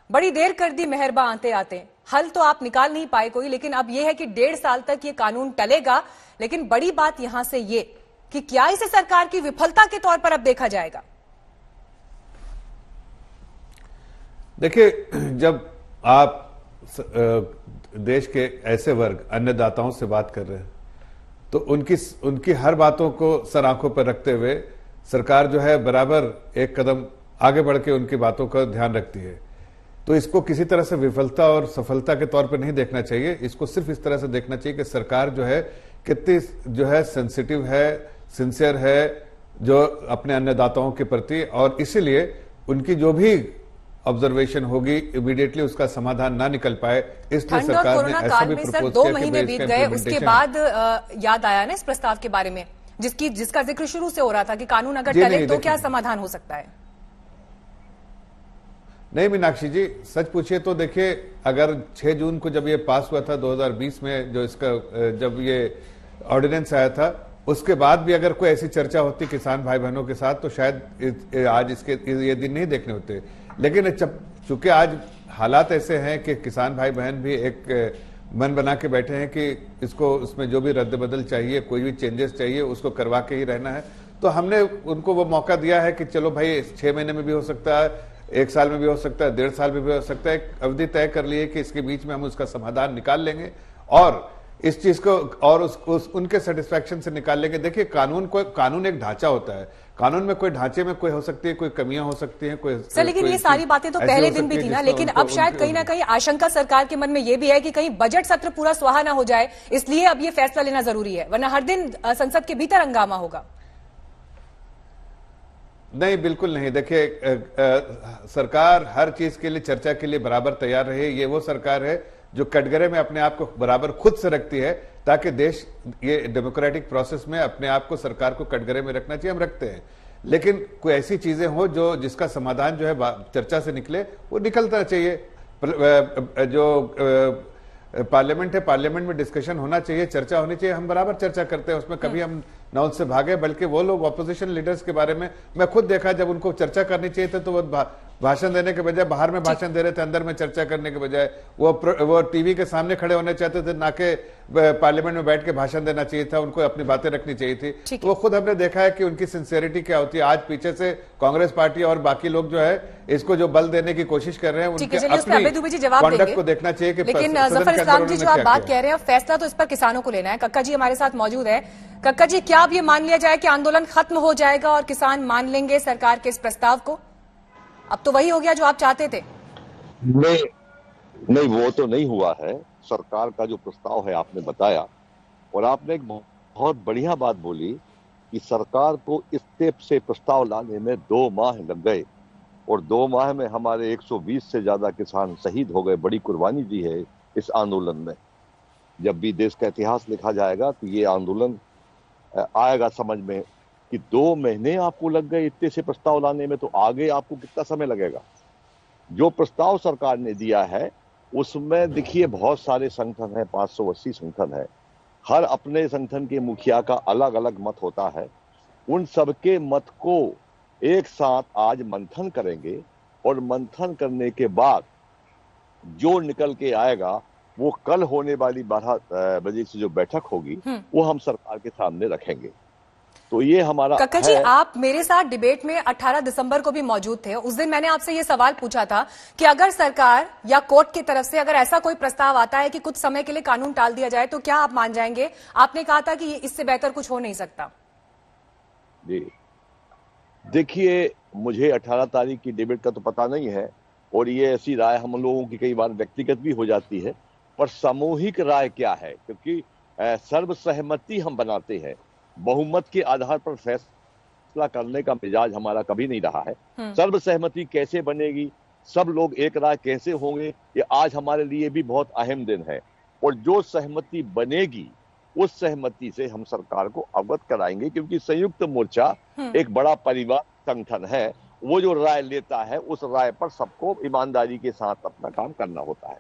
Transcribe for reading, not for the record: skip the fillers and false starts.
बड़ी देर कर दी मेहरबा आते आते। हल तो आप निकाल नहीं पाए कोई, लेकिन अब यह है कि 1.5 साल तक ये कानून टलेगा। लेकिन बड़ी बात यहां से ये कि क्या इसे सरकार की विफलता के तौर पर अब देखा जाएगा? देखिए, जब आप देश के ऐसे वर्ग अन्नदाताओं से बात कर रहे हैं तो उनकी हर बातों को सर आंखों पर रखते हुए सरकार जो है बराबर एक कदम आगे बढ़ के उनकी बातों का ध्यान रखती है। तो इसको किसी तरह से विफलता और सफलता के तौर पर नहीं देखना चाहिए। इसको सिर्फ इस तरह से देखना चाहिए कि सरकार जो है कितनी जो है सेंसिटिव है, सिंसियर है जो अपने अन्नदाताओं के प्रति, और इसीलिए उनकी जो भी ऑब्जर्वेशन होगी इमीडिएटली उसका समाधान ना निकल पाए, इसलिए सरकार ने ऐसा भी प्रपोज किया। 2 महीने बीत गए, उसके बाद याद आया ना इस प्रस्ताव के बारे में जिसका जिक्र शुरू से हो रहा था कि कानून अगर टले तो क्या समाधान हो सकता है? नहीं मीनाक्षी जी, सच पूछिए तो देखिए, अगर 6 जून को जब ये पास हुआ था 2020 में, जो इसका जब ये ऑर्डिनेंस आया था, उसके बाद भी अगर कोई ऐसी चर्चा होती किसान भाई बहनों के साथ तो शायद आज इसके ये दिन नहीं देखने होते। लेकिन चूंकि आज हालात ऐसे हैं कि किसान भाई बहन भी एक मन बना के बैठे हैं कि इसको उसमें जो भी रद्द बदल चाहिए, कोई भी चेंजेस चाहिए, उसको करवा के ही रहना है। तो हमने उनको वो मौका दिया है कि चलो भाई 6 महीने में भी हो सकता है, 1 साल में भी हो सकता है, 1.5 साल में भी हो सकता है। एक अवधि तय कर ली है कि इसके बीच में हम उसका समाधान निकाल लेंगे और इस चीज को और उनके सेटिस्फेक्शन से निकाल लेंगे। देखिए, कानून एक ढांचा होता है। कानून में कोई ढांचे में कोई हो सकती है, कोई कमियां हो सकती हैं, कोई सर, लेकिन ये सारी बातें तो पहले दिन भी थी ना। लेकिन अब शायद कहीं ना कहीं आशंका सरकार के मन में ये भी है कि कहीं बजट सत्र पूरा सुहा ना हो जाए, इसलिए अब ये फैसला लेना जरूरी है, वरना हर दिन संसद के भीतर हंगामा होगा। नहीं, बिल्कुल नहीं। देखिए, सरकार हर चीज के लिए, चर्चा के लिए बराबर तैयार रही। ये वो सरकार है जो कटघरे में अपने आप को बराबर खुद से रखती है, ताकि देश ये डेमोक्रेटिक प्रोसेस में अपने आप को, सरकार को कटघरे में रखना चाहिए, हम रखते हैं। लेकिन कोई ऐसी चीजें हो जिसका समाधान जो है चर्चा से निकले, वो निकलता चाहिए। जो पार्लियामेंट है, पार्लियामेंट में डिस्कशन होना चाहिए, चर्चा होनी चाहिए। हम बराबर चर्चा करते हैं, उसमें कभी हम न उनसे भागे, बल्कि वो लोग ऑपोजिशन लीडर्स के बारे में मैं खुद देखा, जब उनको चर्चा करनी चाहिए थी तो वो भाषण देने के बजाय बाहर में भाषण दे रहे थे, अंदर में चर्चा करने के बजाय वो टीवी के सामने खड़े होने चाहते थे, ना कि पार्लियामेंट में बैठ के भाषण देना चाहिए था, उनको अपनी बातें रखनी चाहिए थी। वो खुद हमने देखा है कि उनकी सिंसियरिटी क्या होती है। आज पीछे से कांग्रेस पार्टी और बाकी लोग जो है इसको जो बल देने की कोशिश कर रहे हैं, उनके अपनी कॉन्डक्ट को देखना चाहिए। लेकिन जफर इस्लाम जी, जो आप बात कह रहे हैं, फैसला तो इस पर किसानों को लेना है। कक्का जी हमारे साथ मौजूद है। कक्का जी, क्या अब ये मान लिया जाए कि आंदोलन खत्म हो जाएगा और किसान मान लेंगे सरकार के इस प्रस्ताव को? अब तो वही हो गया जो आप चाहते थे। नहीं, वो तो नहीं हुआ है। सरकार का जो प्रस्ताव है आपने बताया, और आपने एक बहुत बढ़िया बात बोली कि सरकार को इस स्टेप से प्रस्ताव लाने में 2 माह लग गए, और 2 माह में हमारे 120 से ज्यादा किसान शहीद हो गए, बड़ी कुर्बानी दी है इस आंदोलन में। जब भी देश का इतिहास लिखा जाएगा तो ये आंदोलन आएगा समझ में कि 2 महीने आपको लग गए इतने से प्रस्ताव लाने में, तो आगे आपको कितना समय लगेगा। जो प्रस्ताव सरकार ने दिया है उसमें देखिए बहुत सारे संगठन है, 580 संगठन है, हर अपने संगठन के मुखिया का अलग अलग मत होता है। उन सबके मत को एक साथ आज मंथन करेंगे, और मंथन करने के बाद जो निकल के आएगा वो कल होने वाली 12 बजे से जो बैठक होगी वो हम सरकार के सामने रखेंगे। तो ये हमारा कक्का जी, आप मेरे साथ डिबेट में 18 दिसंबर को भी मौजूद थे। उस दिन मैंने आपसे ये सवाल पूछा था कि अगर सरकार या कोर्ट की तरफ से अगर ऐसा कोई प्रस्ताव आता है कि कुछ समय के लिए कानून टाल दिया जाए, तो क्या आप मान जाएंगे? आपने कहा था कि इससे बेहतर कुछ हो नहीं सकता। जी देखिए, मुझे 18 तारीख की डिबेट का तो पता नहीं है, और ये ऐसी राय हम लोगों की कई बार व्यक्तिगत भी हो जाती है, पर सामूहिक राय क्या है, क्योंकि सर्वसहमति हम बनाते हैं, बहुमत के आधार पर फैसला करने का मिजाज हमारा कभी नहीं रहा है। सर्वसहमति कैसे बनेगी, सब लोग एक राय कैसे होंगे, ये आज हमारे लिए भी बहुत अहम दिन है। और जो सहमति बनेगी उस सहमति से हम सरकार को अवगत कराएंगे, क्योंकि संयुक्त मोर्चा एक बड़ा परिवार संगठन है। वो जो राय लेता है उस राय पर सबको ईमानदारी के साथ अपना काम करना होता है।